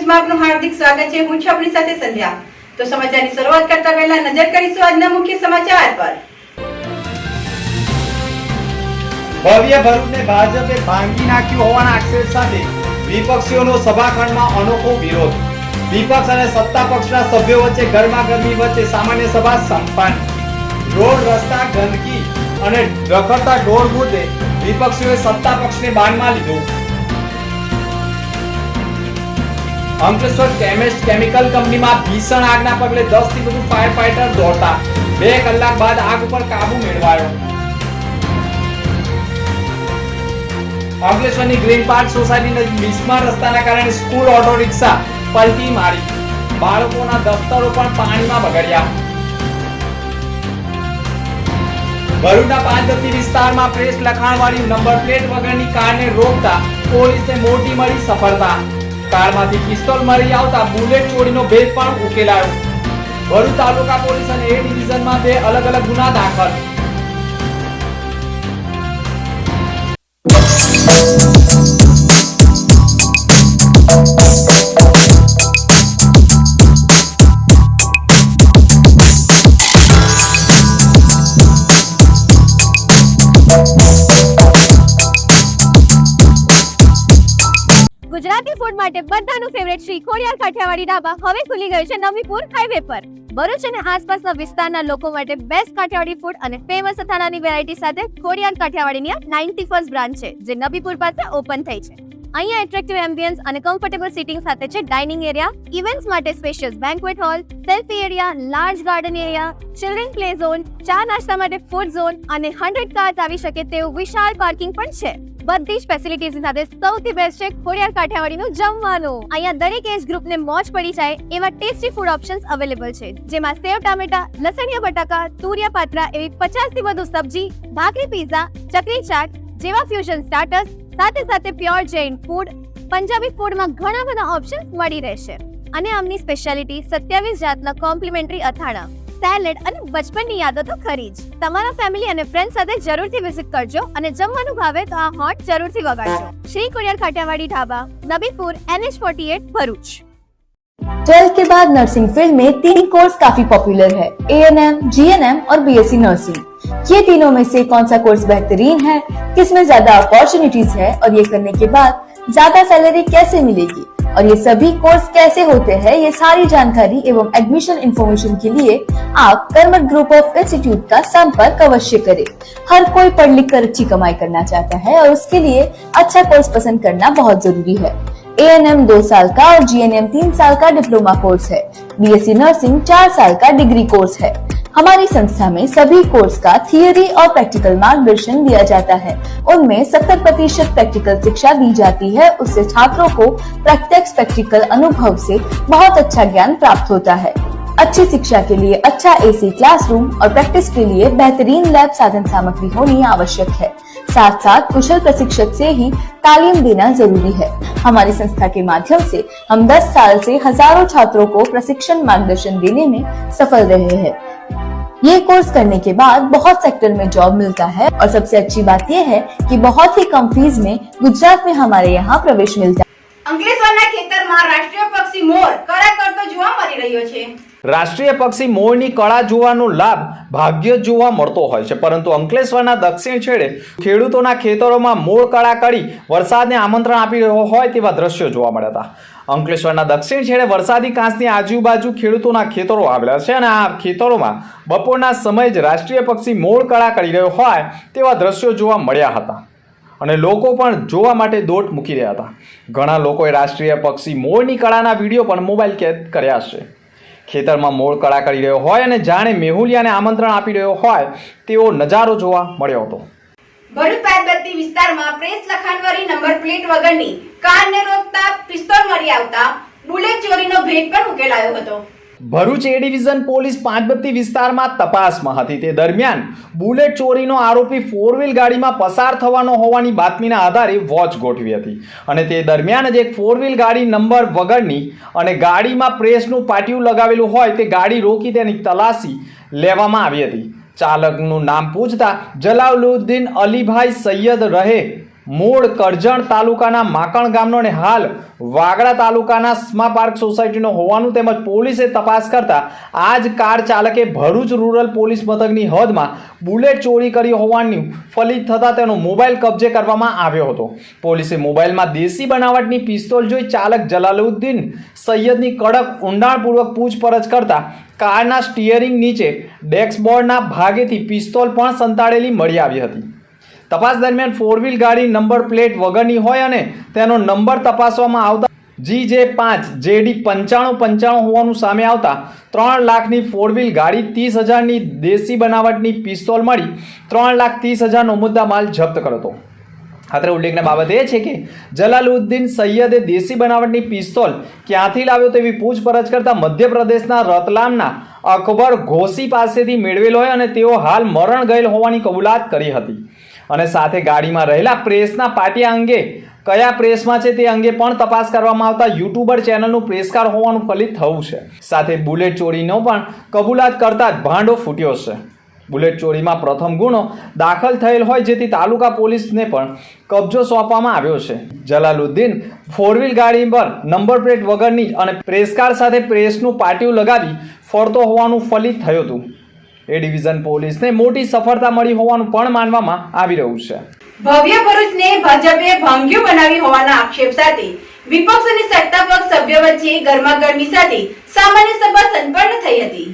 ન્યૂઝમાં આપનું હાર્દિક સ્વાગત છે। હું છું આપની સાથે સંધ્યા। તો સમાચારની શરૂઆત કરતા પહેલા નજર કરીશું આજના મુખ્ય સમાચાર પર। ભવ્ય ભરૂચને ભાજપે ભાંગી નાખ્યું હોવાના આક્ષેપ સાથે વિપક્ષીઓનો સભાખંડમાં અનોખો વિરોધ। વિપક્ષ અને સત્તા પક્ષના સભ્યો વચ્ચે ગરમાગરમી વચ્ચે સામાન્ય સભા સંપન્ન। રોડ રસ્તા ગંદકી અને રખડતા ઢોર મુદ્દે વિપક્ષીઓએ સત્તા પક્ષને બાનમાં લીધો। અંકલેશ્વર કેમિકલ કંપનીમાં ભીષણ આગના પગલે 10 થી વધુ ફાયર ફાઈટર દોડતા 2 કલાક બાદ આગ ઉપર કાબુ મેળવાયો। અંકલેશ્વરની ગ્રીન પાર્ક સોસાયટી નજીક બિસ્માર રસ્તાના કારણે સ્કૂલ ઓટો રિક્ષા પલટી મારી। બાળકોના દફતરો પણ પાણીમાં બગડ્યા। ભરૂચના પાંચબત્તી વિસ્તારમાં પ્રેસ લખાણવાળી નંબર પ્લેટ વગરની કારને રોકતા પોલીસને મોટી મળી સફળતા। કારમાંથી પિસ્તોલ મળી આવતા બુલેટ ચોરીનો ભેદ પણ ઉકેલાયો। ભરૂચ તાલુકા પોલીસ અને એ ડિવિઝનમાં 2 અલગ અલગ ગુના દાખલ। ગુજરાતી ફૂડ માટે બધાનું ફેવરેટ શ્રી ખોડિયાર કાઠિયાવાડી ઢાબા હવે ખુલી ગયું છે નવીપુર હાઈવે પર। ભરૂચ અને આસપાસના વિસ્તારના લોકો માટે બેસ્ટ કાઠિયાવાડી ફૂડ અને ફેમસ અથાણાની વેરાયટી સાથે ખોડિયાર કાઠિયાવાડીની 91st બ્રાન્ચ છે જે નવીપુર પાસે ઓપન થઈ છે। અહીંયા એટ્રેક્ટિવ એમ્બિયન્સ અને કમ્ફર્ટેબલ સીટિંગ સાથે છે ડાઇનિંગ એરિયા, ઇવેન્ટ્સ માટે spacious banquet hall, selfie area, large garden area, children play zone, ચા નાસ્તા માટે ફૂડ ઝોન અને 100 કાર્સ આવી શકે તેવું વિશાળ પાર્કિંગ પણ છે। બધી જ ફેસિલિટીઝ સાથે સૌથી બેસ્ટ છે ખોડિયાર કાઠિયાવાડીનું જમવાનું। અહીંયા દરેક એજ ગ્રુપને મોજ પડી જાય એવા ટેસ્ટી ફૂડ ઓપ્શન્સ અવેલેબલ છે જેમાં સેવ ટામેટા, લસણિયા બટાકા, તુરિયા પાત્રા એવી 50 થી વધુ સબ્જી, ભાખરી પીઝા, ચકરી ચાટ જેવા ફ્યુઝન સ્ટાર્ટર્સ સાથે સાથે પ્યોર જૈન ફૂડ, પંજાબી ફૂડમાં ઘણા બધા ઓપ્શન્સ મળી રહેશે। અને આમની સ્પેશિયાલિટી 27 જાતના કોમ્પ્લિમેન્ટરી અથાણા, સેલેડ અને બચપનની યાદો તો ખરી જ। તમારા ફેમિલી અને ફ્રેન્ડ સાથે જરૂરથી વિઝિટ કરજો અને જમવાનું ભાવે તો આ હોટ જરૂરથી વગાડજો। શ્રી ખોડિયાર કાઠિયાવાડી ढाबा, नबीपुर, NH48, भरूच। 12th के बाद नर्सिंग फील्ड में 3 कोर्स काफी पॉपुलर है, ANM, GNM और BSc नर्सिंग। ये तीनों में से कौन सा कोर्स बेहतरीन है, किसमें ज्यादा अपॉर्चुनिटीज है और ये करने के बाद ज्यादा सैलरी कैसे मिलेगी और ये सभी कोर्स कैसे होते हैं, ये सारी जानकारी एवं एडमिशन इंफॉर्मेशन के लिए आप कर्मठ ग्रुप ऑफ इंस्टीट्यूट का संपर्क अवश्य करें। हर कोई पढ़ लिख कर अच्छी कमाई करना चाहता है और उसके लिए अच्छा कोर्स पसंद करना बहुत जरूरी है। ANM 2 साल का और GNM 3 साल का डिप्लोमा कोर्स है। BSc नर्सिंग 4 साल का डिग्री कोर्स है। हमारी संस्था में सभी कोर्स का थियरी और प्रैक्टिकल मार्गदर्शन दिया जाता है। उनमें 70% प्रैक्टिकल शिक्षा दी जाती है। उससे छात्रों को प्रत्यक्ष प्रैक्टिकल अनुभव से बहुत अच्छा ज्ञान प्राप्त होता है। अच्छी शिक्षा के लिए अच्छा AC क्लासरूम और प्रैक्टिस के लिए बेहतरीन लैब साधन सामग्री होनी आवश्यक है। साथ साथ कुशल प्रशिक्षक से ही तालीम देना जरूरी है। हमारी संस्था के माध्यम से हम 10 साल से हजारों छात्रों को प्रशिक्षण मार्गदर्शन देने में सफल रहे हैं। ये कोर्स करने के बाद बहुत सेक्टर में जॉब मिलता है और सबसे अच्छी बात यह है कि बहुत ही कम फीस में गुजरात में हमारे यहाँ प्रवेश मिलता है। અંકલેશ્વરના ખેતરમાં રાષ્ટ્રીય પક્ષી મોર કળા કરતો જોવા મળી રહ્યો છે। રાષ્ટ્રીય પક્ષી મોરની કળા જોવાનો લાભ ભાગ્ય જોવા મળતો હોય છે, પરંતુ અંકલેશ્વરના દક્ષિણ છેડે ખેડૂતોના ખેતરોમાં મોર કળા કરી વરસાદને આમંત્રણ આપી રહ્યો હોય તેવા દ્રશ્યો જોવા મળ્યા હતા। અંકલેશ્વરના દક્ષિણ છેડે વરસાદી કાંસની આજુબાજુ ખેડૂતોના ખેતરો આવેલા છે અને આ ખેતરોમાં બપોરના સમયે જ રાષ્ટ્રીય પક્ષી મોર કળા કરી રહ્યો હોય તેવા દ્રશ્યો જોવા મળ્યા હતા અને લોકો પણ જોવા માટે દોટ મૂકી રહ્યા હતા। ઘણા લોકોએ રાષ્ટ્રીય પક્ષી મોરની કળાના વિડીયો પણ મોબાઈલ કેદ કર્યા છે। ખેતરમાં મોર કળા કરી રહ્યો હોય અને જાણે મેહુલિયાને આમંત્રણ આપી રહ્યો હોય તેવો નજારો જોવા મળ્યો હતો। ભરૂચ પાંચબત્તી વિસ્તારમાં પ્રેસ લખાણવાળી નંબર પ્લેટ વગરની કારને રોકતા પિસ્તોલ મળી આવતા બુલેટ ચોરીનો ભેદ પણ ઉકેલાયો હતો। ભરૂચ એ ડિવિઝન પોલીસ પાંચબત્તી વિસ્તારમાં તપાસમાં હતી। તે દરમિયાન બુલેટ ચોરીનો આરોપી 4 વ્હીલ ગાડીમાં પસાર થવાનો હોવાની બાતમીના આધારે વોચ ગોઠવી હતી અને તે દરમિયાન જ એક 4 વ્હીલ ગાડી નંબર વગરની અને ગાડીમાં પ્રેસનું પાટિયું લગાવેલું હોય તે ગાડી રોકી તેની તલાશી લેવામાં આવી હતી। ચાલકનું નામ પૂછતા જલાલુદ્દીન અલીભાઈ સૈયદ રહે મૂળ કરજણ તાલુકાના માકણ ગામનો અને હાલ વાગડા તાલુકાના સ્મા પાર્ક સોસાયટીનો હોવાનું તેમજ પોલીસે તપાસ કરતા આ જ કાર ચાલકે ભરૂચ રૂરલ પોલીસ મથકની હદમાં બુલેટ ચોરી કરી હોવાનું ફલિત થતાં તેનો મોબાઈલ કબજે કરવામાં આવ્યો હતો. પોલીસે મોબાઈલમાં દેશી બનાવટની પિસ્તોલ જોઈ ચાલક જલાલુદ્દીન સૈયદની કડક ઊંડાણપૂર્વક પૂછપરછ કરતા કારના સ્ટીયરિંગ નીચે ડેશબોર્ડના ભાગેથી પિસ્તોલ પણ સંતાડેલી મળી આવી હતી. તપાસ દરમિયાન 4 વ્હીલ ગાડી નંબર પ્લેટ વગરની હોય અને તેનો નંબર તપાસવામાં આવતા GJ5JD 9595 હોવાનું સામે આવતા 3 લાખની 4 વ્હીલ ગાડી, 30,000ની દેશી બનાવટની પિસ્તોલ મળી 3,30,000નો મુદ્દામાલ જપ્ત કર્યો હતો. અત્રે ઉલ્લેખની બાબત એ છે કે જલાલુદ્દીન સૈયદે દેશી બનાવટની પિસ્તોલ ક્યાંથી લાવ્યો તેવી પૂછપરછ કરતા મધ્યપ્રદેશના રતલામના અકબર ઘોસી પાસેથી મેળવેલો હોય અને તેઓ હાલ મરણ ગયેલ હોવાની કબૂલાત કરી હતી. અને સાથે ગાડીમાં રહેલા પ્રેસના પાટિયા અંગે કયા પ્રેસમાં છે તે અંગે પણ તપાસ કરવામાં આવતા યુટ્યુબર ચેનલનું પ્રેસકાર હોવાનું ફલિત થયું છે. સાથે બુલેટ ચોરીનો પણ કબૂલાત કરતા જ ભાંડો ફૂટ્યો છે. બુલેટ ચોરીમાં પ્રથમ ગુનો દાખલ થયેલ હોય જેથી તાલુકા પોલીસને પણ કબજો સોંપવામાં આવ્યો છે. જલાલુદ્દીન 4 વ્હીલ ગાડી પર નંબર પ્લેટ વગરની અને પ્રેસકાર સાથે પ્રેસનું પાટિયું લગાવી ફરતો હોવાનું ફલિત થયું હતું. એ ડિવિઝન પોલીસને મોટી સફળતા મળી હોવાનું પણ માનવામાં આવી રહ્યું છે. ભવ્ય ભરૂચને ભાજપે ભાંગ્યું બનાવી હોવાના આક્ષેપ સાથે વિપક્ષ અને સત્તાપક્ષ સભ્યો વચ્ચે ગરમાગરમી સાથે સામાન્ય સભા સંપન્ન થઈ હતી.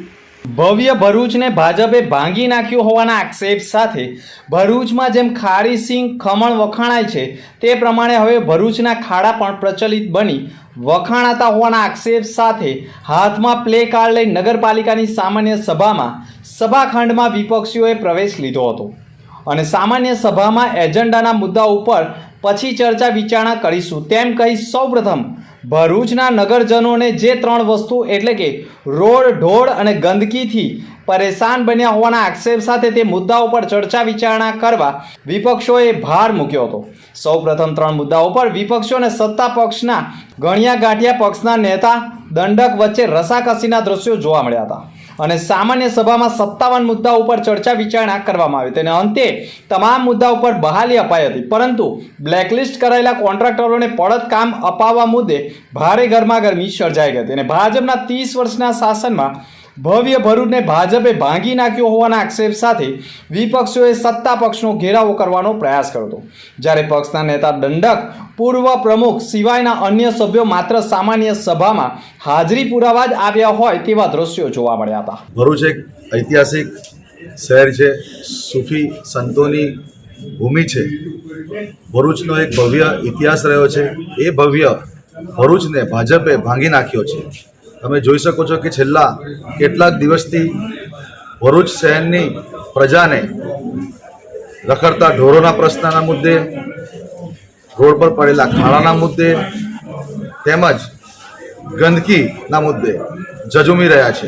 ભવ્ય ભરૂચને ભાજપે ભાંગી નાખ્યું હોવાના આક્ષેપ સાથે ભરૂચમાં જેમ ખારી સિંગ ખમણ વખાણાય છે તે પ્રમાણે હવે ભરૂચના ખાડા પણ પ્રચલિત બની વખાણાતા હોવાના આક્ષેપ સાથે હાથમાં પ્લે કાર્ડ લઈ નગરપાલિકાની સામાન્ય સભામાં સભાખંડમાં વિપક્ષીઓએ પ્રવેશ લીધો હતો અને સામાન્ય સભામાં એજન્ડાના મુદ્દા ઉપર પછી ચર્ચા વિચારણા કરીશું તેમ કહી સૌપ્રથમ ભરૂચના નગરજનોને જે 3 વસ્તુ એટલે કે રોડ, ઢોળ અને ગંદકીથી પરેશાન બન્યા હોવાના આક્ષેપ સાથે તે મુદ્દા ઉપર ચર્ચા વિચારણા કરવા વિપક્ષોએ ભાર મૂક્યો હતો. સૌપ્રથમ 3 મુદ્દાઓ પર વિપક્ષો અને સત્તા પક્ષના ગણ્યા ગાંઠિયા પક્ષના નેતા દંડક વચ્ચે રસાકસીના દ્રશ્યો જોવા મળ્યા હતા અને સામાન્ય સભામાં 57 મુદ્દા ઉપર ચર્ચા વિચારણા કરવામાં આવી. તેને અંતે તમામ મુદ્દા ઉપર બહાલી અપાઈ હતી, પરંતુ બ્લેકલિસ્ટ કરાયેલા કોન્ટ્રાક્ટરોને પડત કામ અપાવવા મુદ્દે ભારે ગરમાગરમી સર્જાઈ ગઈ હતી અને ભાજપના 30 વર્ષના શાસનમાં ભવ્ય ભરૂચને ભાજપે ભાંગી નાખ્યો હોવાના આક્ષેપ સાથે વિપક્ષોએ સત્તા પક્ષનો ઘેરાવો કરવાનો પ્રયાસ કર્યો હતો. જ્યારે પક્ષના નેતા દંડક, પૂર્વ પ્રમુખ સિવાયના અન્ય સભ્યો માત્ર સામાન્ય સભામાં હાજરી પુરાવા જ આવ્યા હોય તેવા દ્રશ્યો જોવા મળ્યા હતા. ભરૂચ એક ઐતિહાસિક શહેર છે, સૂફી સંતોની ભૂમિ છે. ભરૂચનો એક ભવ્ય ઇતિહાસ રહ્યો છે. એ ભવ્ય ભરૂચને ભાજપે ભાંગી નાખ્યો છે. તમે જોઈ શકો છો કે છેલ્લા કેટલાક દિવસથી ભરૂચ શહેરની પ્રજાને રખડતા ઢોરોના પ્રશ્નના મુદ્દે, રોડ પર પડેલા ખાડાના મુદ્દે તેમજ ગંદકીના મુદ્દે ઝઝૂમી રહ્યા છે.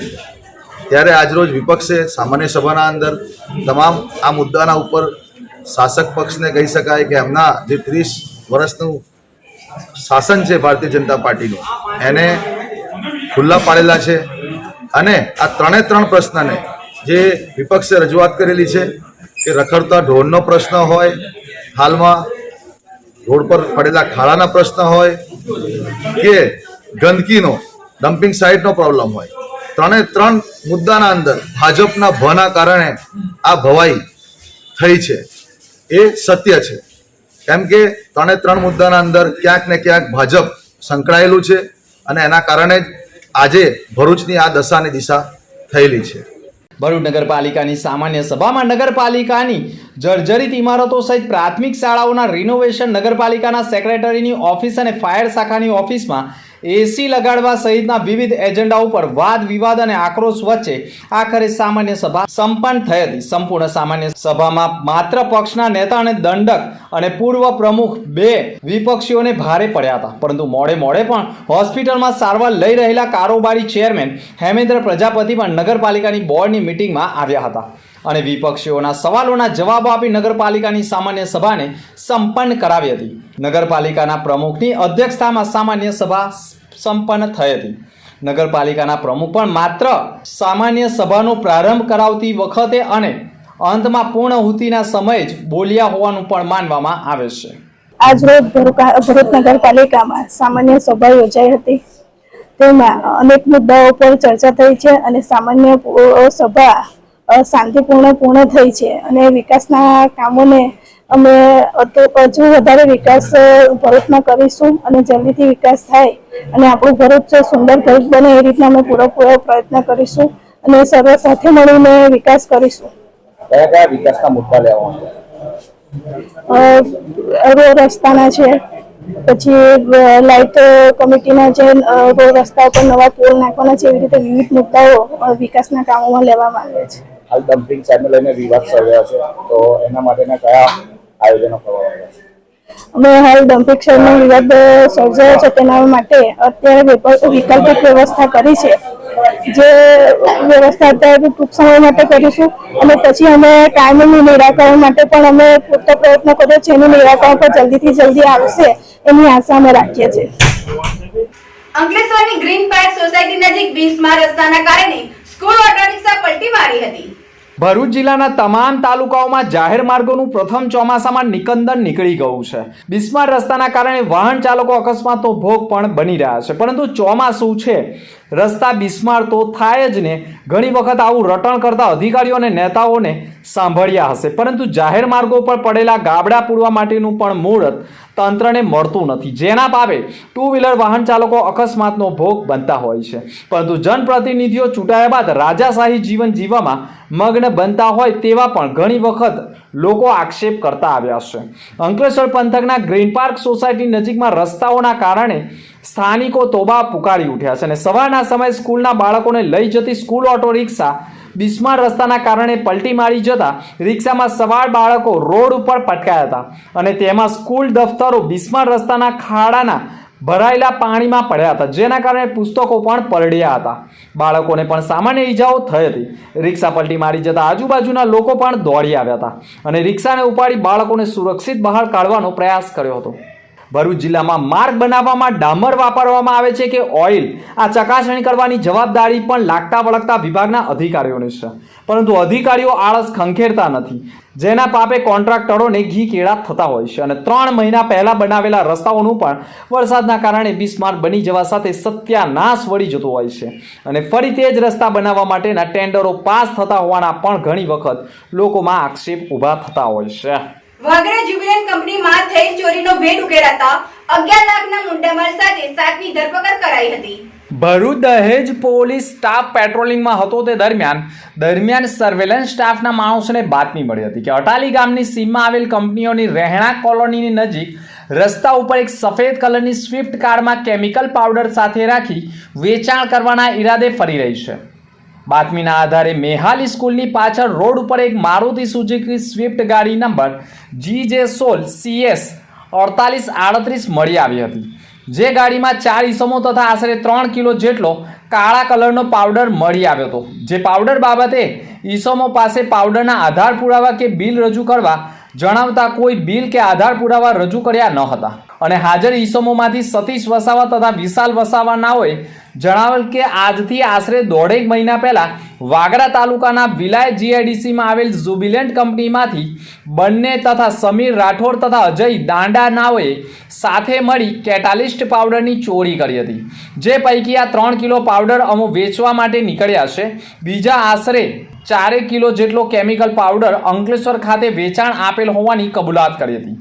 ત્યારે આજરોજ વિપક્ષે સામાન્ય સભાના અંદર તમામ આ મુદ્દાના ઉપર શાસક પક્ષને કહી શકાય કે એમના જે 30 વર્ષનું શાસન છે ભારતીય જનતા પાર્ટીનું એને ખુલ્લા પાડેલા છે અને આ 3 પ્રશ્નને જે વિપક્ષે રજૂઆત કરેલી છે કે રખડતા ઢોરનો પ્રશ્ન હોય, હાલમાં રોડ પર પડેલા ખાડાના પ્રશ્ન હોય કે ગંદકીનો ડમ્પિંગ સાઇટનો પ્રોબ્લેમ હોય, 3 મુદ્દાના અંદર ભાજપના ભના કારણે આ ભવાઈ થઈ છે. એ સત્ય છે, કેમ કે 3 મુદ્દાના અંદર ક્યાંક ને ક્યાંક ભાજપ સંકળાયેલું છે અને એના કારણે જ આજે ભરૂચની આ દશાની દિશા થયેલી છે. ભરૂચ નગરપાલિકાની સામાન્ય સભામાં નગરપાલિકાની જર્જરિત ઇમારતો સહિત પ્રાથમિક શાળાઓના રિનોવેશન, નગરપાલિકાના સેક્રેટરીની ઓફિસ અને ફાયર શાખાની ઓફિસમાં એસી લગાડવા સહિતના વિવિધ એજન્ડા ઉપર વાદ વિવાદ અને આક્રોશ વચ્ચે આખરે સામાન્ય સભા સંપન્ન થઈ હતી. સંપૂર્ણ સામાન્ય સભામાં માત્ર પક્ષના નેતા અને દંડક અને પૂર્વ પ્રમુખ 2 વિપક્ષીઓને ભારે પડ્યા હતા, પરંતુ મોડે પણ હોસ્પિટલમાં સારવાર લઈ રહેલા કારોબારી ચેરમેન હેમેન્દ્ર પ્રજાપતિ પણ નગરપાલિકાની બોર્ડની મિટિંગમાં આવ્યા હતા અને વિપક્ષીઓના સવાલોના જવાબો આપી નગરપાલિકાની સામાન્ય સભાને સંપન્ન કરાવી હતી. નગરપાલિકાના પ્રમુખની અધ્યક્ષતામાં સામાન્ય સભા સંપન્ન થઈ હતી. નગરપાલિકાના પ્રમુખ પણ માત્ર સામાન્ય સભાનો પ્રારંભ કરાવતી વખતે અને અંતમાં પૂર્ણાહુતિના સમયે જ બોલ્યા હોવાનું પણ માનવામાં આવે છે. આજરોજ ભરૂચ નગરપાલિકામાં સામાન્ય સભા યોજાઈ હતી. તેમાં અનેક મુદ્દાઓ પર ચર્ચા થઈ છે અને સામાન્ય સભા શાંતિપૂર્ણ પૂર્ણ થઈ છે અને વિકાસના કામોને અમે હજુ વધારે વિકાસ ભરૂચમાં કરીશું અને જલ્દીથી વિકાસ થાય અને આપણું ભરૂચ સુંદર ભરૂચ બને એ રીતના અમે પૂરેપૂરો પ્રયત્ન કરીશું અને સર્વે સાથે મળીને વિકાસ કરીશું. કયા કયા વિકાસના મુદ્દા લેવામાં રોડ રસ્તાના છે, પછી લાઇટ કમિટીના જે રોડ રસ્તા પર નવા પોલ નાખવાના છે, એવી રીતે વિવિધ મુદ્દાઓ વિકાસના કામોમાં લેવામાં આવે છે. હાલ ડમ્પિંગ સાઇટને લઈને વિવાદ સર્જાયો છે, તો એના માટેના કયા આયોજનો કરવામાં આવ્યા છે? અમે હાલ ડમ્પિંગ સાઇટનો વિવાદ સર્જાયો છે તેના માટે અત્યારે વૈકલ્પિક વ્યવસ્થા કરી છે, જે વ્યવસ્થા અત્યારે ટૂંક સમય માટે કરીશું અને પછી અમે કાયમી નિરાકરણ માટે પણ અમે પૂરતો પ્રયત્ન કર્યો છે. એનું નિરાકરણ પણ જલ્દીથી જલ્દી આવશે એની આશા અમે રાખીએ છીએ. અંકલેશ્વરની ગ્રીન પાર્ક સોસાયટી નજીક બિસ્માર રસ્તાના કારણે સ્કૂલ ઓટો રિક્ષા પલટી મારી હતી. ભરૂચ જિલ્લાના તમામ તાલુકાઓમાં જાહેર માર્ગોનું પ્રથમ ચોમાસામાં નિકંદન નીકળી ગયું છે. બિસ્માર રસ્તાના કારણે વાહન ચાલકો અકસ્માતનો ભોગ પણ બની રહ્યા છે. પરંતુ ચોમાસું છે, રસ્તા બિસ્માર તો થાય જ ને. ઘણી વખત આવું રટણ કરતા અધિકારીઓ અને નેતાઓને સાંભળ્યા હશે, પરંતુ જાહેર માર્ગો પર પડેલા ગાબડા પૂરવા માટેનું પણ મુહૂર્ત તંત્રને મળતું નથી, જેના પાપે ટુ વ્હીલર વાહન ચાલકો અકસ્માતનો ભોગ બનતા હોય છે. પરંતુ જનપ્રતિનિધિઓ ચૂંટાયા બાદ રાજાશાહી જીવન જીવવામાં મગ્ન બનતા હોય તેવા પણ ઘણી વખત લોકો આક્ષેપ કરતા આવ્યા છે. અંકલેશ્વર પંથકના ગ્રીન પાર્ક સોસાયટી નજીકમાં રસ્તાઓના કારણે સ્થાનિકો તોબા પુકારી ઉઠ્યા છે અને સવારના સમયે સ્કૂલના બાળકોને લઈ જતી સ્કૂલ ઓટો રિક્ષા બિસ્માર રસ્તાના કારણે પલટી મારી જતા રિક્ષામાં સવાર બાળકો રોડ ઉપર પટકાયા હતા અને તેમાં સ્કૂલ દફતરો બિસ્માર રસ્તાના ખાડાના ભરાયેલા પાણીમાં પડ્યા હતા, જેના કારણે પુસ્તકો પણ પલળ્યા હતા. બાળકોને પણ સામાન્ય ઈજાઓ થઈ હતી. રિક્ષા પલટી મારી જતા આજુબાજુના લોકો પણ દોડી આવ્યા હતા અને રિક્ષાને ઉપાડી બાળકોને સુરક્ષિત બહાર કાઢવાનો પ્રયાસ કર્યો હતો. ભરૂચ જિલ્લામાં માર્ગ બનાવવામાં ડામર વાપરવામાં આવે છે કે ઓઇલ, આ ચકાસણી કરવાની જવાબદારી પણ લાગતા વળગતા વિભાગના અધિકારીઓની છે, પરંતુ અધિકારીઓ આળસ ખંખેરતા નથી, જેના પાપે કોન્ટ્રાક્ટરોને ઘી કેળા થતા હોય છે. અને 3 મહિના પહેલા બનાવેલા રસ્તાઓનું પણ વરસાદના કારણે બિસ્માર બની જવા સાથે સત્યાનાશ વળી જતો હોય છે અને ફરી તે જ રસ્તા બનાવવા માટેના ટેન્ડરો પાસ થતા હોવાના પણ ઘણી વખત લોકોમાં આક્ષેપ ઊભા થતા હોય છે. વાગરા જ્યુબિલન્ટ કંપનીમાં થયેલ ચોરીનો ભેદ ઉકેલાતા 11 લાખના મુદ્દામાલ સાથે 7ની ધરપકડ કરાઈ હતી. ભરૂચ દહેજ પોલીસ સ્ટાફ પેટ્રોલિંગમાં હતો તે દરમિયાન સર્વેલન્સ સ્ટાફના માણસોને બાતમી મળી હતી કે અટાલી ગામની સીમમાં આવેલ કંપનીઓની રહેણાંક કોલોનીની નજીક રસ્તા ઉપર એક સફેદ કલરની સ્વિફ્ટ કારમાં કેમિકલ પાવડર સાથે રાખી વેચાણ કરવાના ઈરાદે ફરી રહી છે. બાતમીના આધારે મેહાલી સ્કૂલની પાછળ રોડ ઉપર એક મારુતિ સુઝુકી સ્વિફ્ટ ગાડી નંબર GJ16CS 4838 મળી આવી હતી, જે ગાડીમાં 4 ઈસમો તથા આશરે 3 કિલો જેટલો કાળા કલરનો પાવડર મળી આવ્યો હતો. જે પાવડર બાબતે ઈસમો પાસે પાવડરના આધાર પુરાવા કે બિલ રજૂ કરવા જણાવતા કોઈ બિલ કે આધાર પુરાવા રજૂ કર્યા ન હતા અને હાજર ઈસમોમાંથી સતીશ વસાવા તથા વિશાલ વસાવા નાઓએ જણાવેલ કે આજથી આશરે 1.5 મહિના પહેલા વાગરા તાલુકાના વિલાય GIDCમાં આવેલ જ્યુબિલન્ટ કંપનીમાંથી બંને તથા સમીર રાઠોડ તથા અજય દાંડા નાઓએ સાથે મળી કેટાલિસ્ટ પાવડરની ચોરી કરી હતી, જે પૈકી આ 3 કિલો પાવડર અમો વેચવા માટે નીકળ્યા છે. બીજા આશરે 4 કિલો જેટલો કેમિકલ પાવડર અંકલેશ્વર ખાતે વેચાણ આપેલ હોવાની કબૂલાત કરી હતી,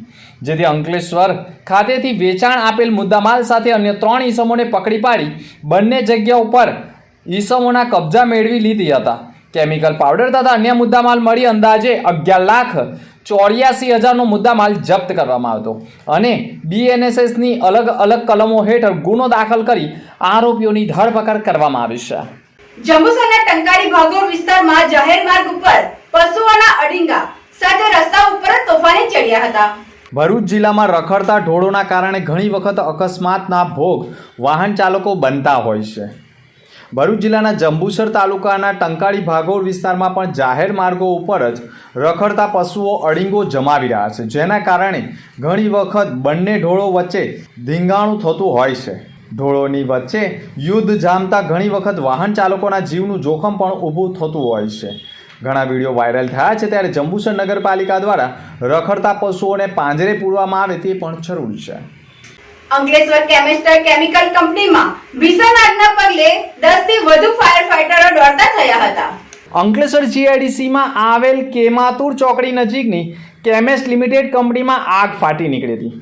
જેથી અંકલેશ્વર ખાતેથી વેચાણ આપેલ મુદ્દામાલ સાથે અન્ય 3 ઈસમોને પકડી પાડી બંને જગ્યા ઉપર ઈસમોના કબજા મેળવી લીધી હતા. કેમિકલ પાવડર તથા અન્ય મુદ્દામાલ મળી અંદાજે 11,84,000નો મુદ્દામાલ જપ્ત કરવામાં આવ્યો અને BNSSની અલગ અલગ કલમો હેઠળ ગુનો દાખલ કરી આરોપીઓની ધરપકડ કરવામાં આવી છે. જંબુસરના ટંકારી ભાગોળ વિસ્તારમાં જાહેર માર્ગ ઉપર પશુઓના અડીંગા સાથે રસ્તા ઉપર તોફાને ચડ્યા હતા. ભરૂચ જિલ્લામાં રખડતા ઢોરોના કારણે ઘણી વખત અકસ્માતના ભોગ વાહન ચાલકો બનતા હોય છે. ભરૂચ જિલ્લાના જંબુસર તાલુકાના ટંકારી ભાગોળ વિસ્તારમાં પણ જાહેર માર્ગો ઉપર જ રખડતા પશુઓ અડીંગો જમાવી રહ્યા છે, જેના કારણે ઘણી વખત બંને ઢોળો વચ્ચે ધીંગાણું થતું હોય છે. ઢોળોની વચ્ચે યુદ્ધ જામતા ઘણી વખત વાહન ચાલકોના જીવનું જોખમ પણ ઊભું થતું હોય છે. ઘણા વિડીયો વાયરલ થયા છે, ત્યારે જંબુસર નગરપાલિકા દ્વારા રખડતા પશુઓને પાંજરે પૂરવામાં આવે તે પણ જરૂરી છે. અંકલેશ્વર કેમિસ્ટર કેમિકલ કંપનીમાં ભીષણ આગના પગલે 10 થી વધુ ફાયર ફાઈટરો દોડતા થયા હતા. અંકલેશ્વર જીઆઈડીસીમાં આવેલ કેમાતુર ચોકડી નજીકની કેમેસ્ટ લિમિટેડ કંપનીમાં આગ ફાટી નીકળી હતી.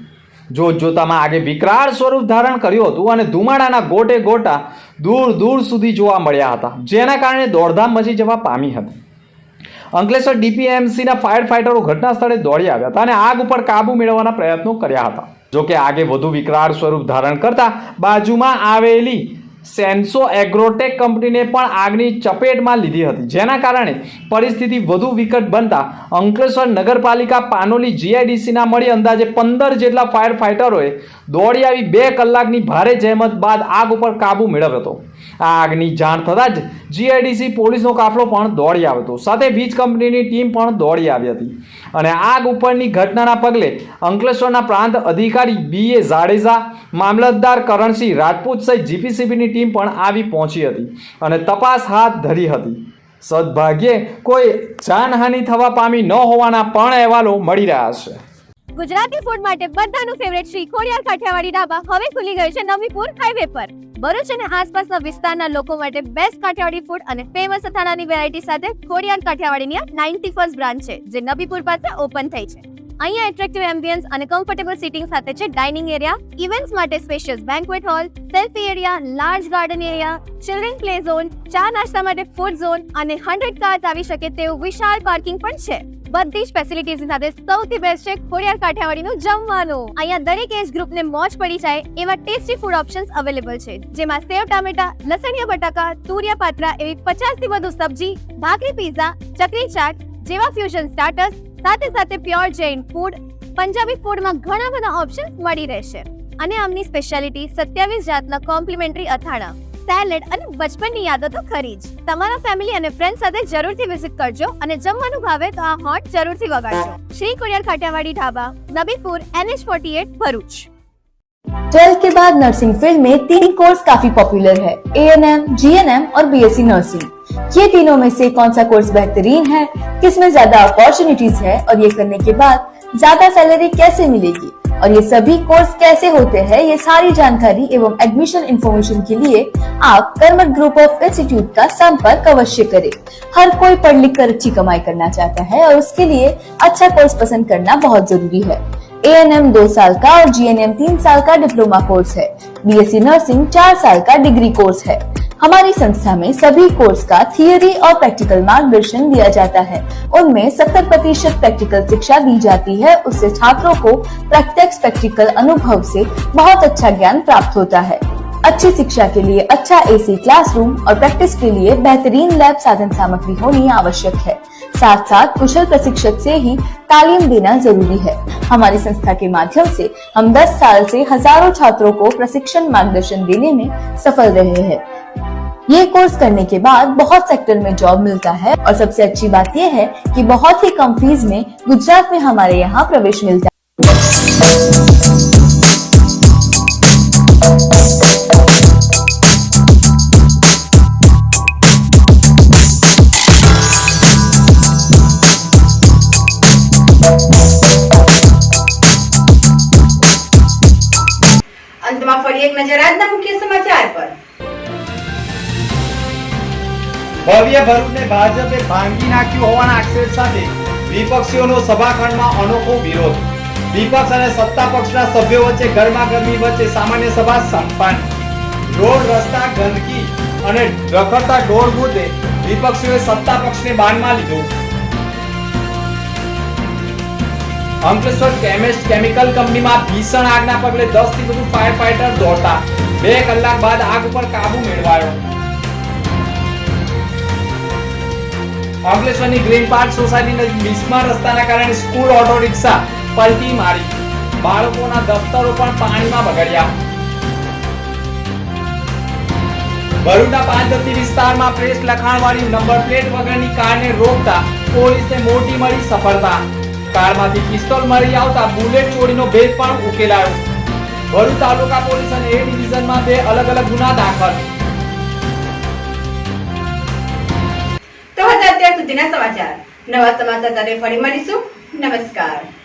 જોતજોતામાં આગે વિકરાળ સ્વરૂપ ધારણ કર્યું હતું અને ધુમાડાના ગોટે ગોટા દૂર દૂર સુધી જોવા મળ્યા હતા, જેના કારણે દોડધામ મચી જવા પામી હતી. અંકલેશ્વર ડીપીએમસીના ફાયર ફાઈટરો ઘટના સ્થળે દોડી આવ્યા હતા અને આગ ઉપર કાબુ મેળવવાના પ્રયત્નો કર્યા હતા. જોકે આગે વધુ વિકરાળ સ્વરૂપ ધારણ કરતા બાજુમાં આવેલી સેન્સો એગ્રોટેક કંપનીને પણ આગની ચપેટમાં લીધી હતી, જેના કારણે પરિસ્થિતિ વધુ વિકટ બનતા અંકલેશ્વર નગરપાલિકા પાનોલી જીઆઈડીસીના મળી અંદાજે 15 જેટલા ફાયર ફાઈટરોએ દોડી આવી 2 કલાકની ભારે જહેમત બાદ આગ ઉપર કાબુ મેળવ્યો હતો. આ આગની જાણ થતાં જ જીઆઈડીસી પોલીસનો કાફલો પણ દોડી આવ્યો હતો, સાથે વીજ કંપનીની ટીમ પણ દોડી આવી હતી અને આગ ઉપરની ઘટનાના પગલે અંકલેશ્વરના પ્રાંત અધિકારી BA જાડેજા, મામલતદાર કરણસિંહ રાજપૂત સહિત જીપીસીબીની ટીમ પણ આવી પહોંચી હતી અને તપાસ હાથ ધરી હતી. સદભાગ્યે કોઈ જાનહાનિ થવા પામી ન હોવાના પણ અહેવાલો મળી રહ્યા છે. ગુજરાતી ફૂડ માટે બધાનું ફેવરેટ શ્રી ખોડિયાર કાઠિયાવાડી ઢાબા હવે ખુલી ગયું છે નવીપુર હાઈવે પર. ભરૂચ અને આસપાસના વિસ્તારના લોકો માટે બેસ્ટ કાઠિયાવાડી ફૂડ અને ફેમસ અથાણાની વેરાયટી સાથે ખોડિયાર કાઠિયાવાડીની આ 91st બ્રાન્ચ છે, જે નબીપુર પાસે ઓપન થઈ છે. અહીંયા એટ્રેક્ટિવ એમ્બિયન્સ અને કમ્ફર્ટેબલ સીટિંગ સાથે છે ડાઇનિંગ એરિયા, ઇવેન્ટ્સ માટે spacious banquet hall, selfie area, large garden area, children play zone, ચા નાસ્તા માટે ફૂડ ઝોન અને 100 કાર્સ આવી શકે તેવું વિશાળ પાર્કિંગ પણ છે. બધી જ ફેસિલિટીઝની સાથે સૌથી બેસ્ટ છે ખોડિયાર કાઠિયાવાડીનું જમવાનું. અહીંયા દરેક એજ ગ્રુપને મોજ પડી જાય એવા ટેસ્ટી ફૂડ ઓપ્શન્સ અવેલેબલ છે, જેમાં સેવ ટામેટા, લસણિયા બટાકા, તુરિયા પાત્રા એવી 50 થી વધુ સબ્જી, ભાખરી પીઝા, ચકરી ચાટ જેવા ફ્યુઝન સ્ટાર્ટર્સ, સાથે સાથે પ્યોર જૈન ફૂડ, પંજાબી ફૂડમાં ઘણા બધા ઓપ્શન્સ મળી રહેશે. અને આમની સ્પેશિયાલિટી 27 જાતના કોમ્પ્લિમેન્ટરી અથાણા, સેલેડ અને બચપનની યાદો તો ખરી જ. તમારા ફેમિલી અને ફ્રેન્ડ સાથે જરૂરથી વિઝિટ કરજો અને જમવાનું ભાવે તો આ હોટ જરૂરથી વગાડજો. શ્રી ખોડિયાર કાઠિયાવાડી ઢાબા, નબીપુર, NH48, भरूच. 12th के बाद नर्सिंग फील्ड में 3 कोर्स काफी पॉपुलर है, ANM, GNM और BSc नर्सिंग. ये तीनों में से कौन सा कोर्स बेहतरीन है, किसमें ज्यादा अपॉर्चुनिटीज है और ये करने के बाद ज्यादा सैलरी कैसे मिलेगी और ये सभी कोर्स कैसे होते हैं, ये सारी जानकारी एवं एडमिशन इन्फॉर्मेशन के लिए आप कर्मठ ग्रुप ऑफ इंस्टीट्यूट का संपर्क अवश्य करें. हर कोई पढ़ लिख कर अच्छी कमाई करना चाहता है और उसके लिए अच्छा कोर्स पसंद करना बहुत जरूरी है. ANM 2 साल का और GNM 3 साल का डिप्लोमा कोर्स है. BSc नर्सिंग 4 साल का डिग्री कोर्स है. हमारी संस्था में सभी कोर्स का थियरी और प्रैक्टिकल मार्गदर्शन दिया जाता है. उनमें 70% प्रैक्टिकल शिक्षा दी जाती है. उससे छात्रों को प्रत्यक्ष प्रैक्टिकल अनुभव से बहुत अच्छा ज्ञान प्राप्त होता है. अच्छी शिक्षा के लिए अच्छा AC क्लासरूम और प्रैक्टिस के लिए बेहतरीन लैब साधन सामग्री होनी आवश्यक है. साथ साथ कुशल प्रशिक्षक से ही तालीम देना जरूरी है. हमारी संस्था के माध्यम से हम 10 साल से हजारों छात्रों को प्रशिक्षण मार्गदर्शन देने में सफल रहे हैं. ये कोर्स करने के बाद बहुत सेक्टर में जॉब मिलता है और सबसे अच्छी बात यह है कि बहुत ही कम फीस में गुजरात में हमारे यहाँ प्रवेश मिलता है. અંતમાં ફરી એક નજર આજના મુખ્ય સમાચાર પર. ભવ્ય ભરૂચને ભાજપે ભાંગી નાખ્યું હોવાના આક્ષેપ સાથે વિપક્ષીઓનો સભાખંડમાં અનોખો વિરોધ. વિપક્ષ અને સત્તા પક્ષના સભ્યો વચ્ચે ગરમાગરમી વચ્ચે સામાન્ય સભા સંપન્ન. રોડ, રસ્તા, ગંદકી અને રખડતા ઢોર મુદ્દે વિપક્ષીઓએ સત્તા પક્ષને બાનમાં લીધો. અંકલેશ્વર કેમેસ્ટ કેમિકલ કંપનીમાં ભીષણ આગના પગલે 10 થી વધુ ફાયર ફાઈટર દોડતા 2 કલાક બાદ આગ ઉપર કાબુ મેળવાયો. અંકલેશ્વરની ગ્રીન પાર્ક સોસાયટી નજીક બિસ્માર રસ્તાના કારણે સ્કૂલ ઓટો રિક્ષા પલટી મારી. બાળકોના દફતરો પણ પાણીમાં બગડ્યા. ભરૂચના 5 દત્તી વિસ્તારમાં પ્રેસ લખાણવાળી નંબર પ્લેટ વગરની કારને રોકતા પોલીસને મોટી મળી સફળતા. કારમાંથી પિસ્તોલ મળી આવતા બુલેટ ચોરીનો ભેદ પણ ઉકેલાયો. ભરૂચ તાલુકા પોલીસ અને A ડિવિઝનમાં 2 અલગ અલગ ગુના દાખલ. તો હતા અત્યાર સુધીના સમાચાર. નવા સમાચાર સાથે ફરી મળીશું. નમસ્કાર.